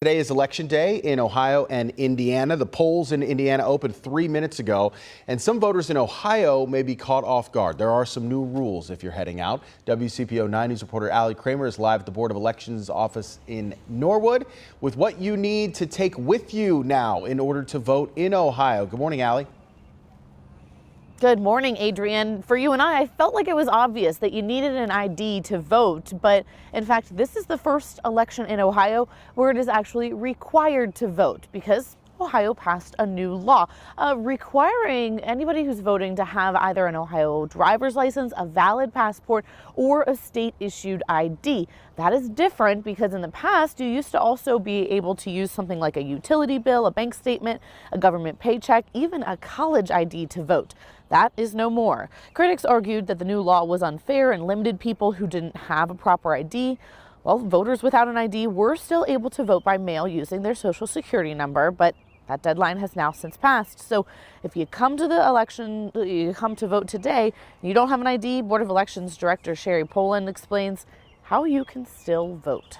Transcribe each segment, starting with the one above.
Today is Election Day in Ohio and Indiana. The polls in Indiana opened 3 minutes ago, and some voters in Ohio may be caught off guard. There are some new rules if you're heading out. WCPO 9 News reporter Allie Kramer is live at the Board of Elections office in Norwood with what you need to take with you now in order to vote in Ohio. Good morning, Allie. Good morning, Adrian. For you and I felt like it was obvious that you needed an ID to vote, but in fact, this is the first election in Ohio where it is actually required to vote because Ohio passed a new law requiring anybody who's voting to have either an Ohio driver's license, a valid passport, or a state-issued ID. That is different because in the past, you used to also be able to use something like a utility bill, a bank statement, a government paycheck, even a college ID to vote. That is no more. Critics argued that the new law was unfair and limited people who didn't have a proper ID. Well, voters without an ID were still able to vote by mail using their social security number, but that deadline has now since passed. So if you come to the election, you come to vote today, and you don't have an ID, Board of Elections Director Sherry Poland explains how you can still vote.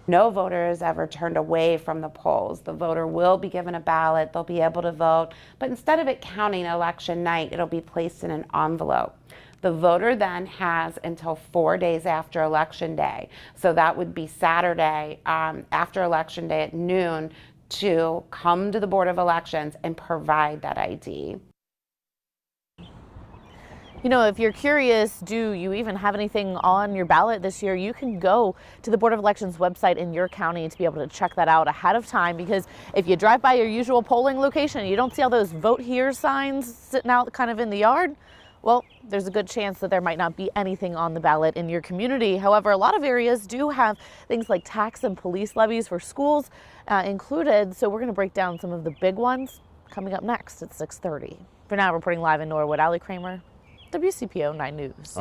No voter is ever turned away from the polls. The voter will be given a ballot, they'll be able to vote, but instead of it counting election night, it'll be placed in an envelope. The voter then has until 4 days after Election Day, so that would be Saturday after Election Day at noon, to come to the Board of Elections and provide that ID. You know, if you're curious, do you even have anything on your ballot this year? You can go to the Board of Elections website in your county to be able to check that out ahead of time, because if you drive by your usual polling location and you don't see all those vote here signs sitting out kind of in the yard, well, there's a good chance that there might not be anything on the ballot in your community. However, a lot of areas do have things like tax and police levies for schools included. So we're going to break down some of the big ones coming up next at 6:30. For now, reporting live in Norwood, Allie Kramer, WCPO 9 News.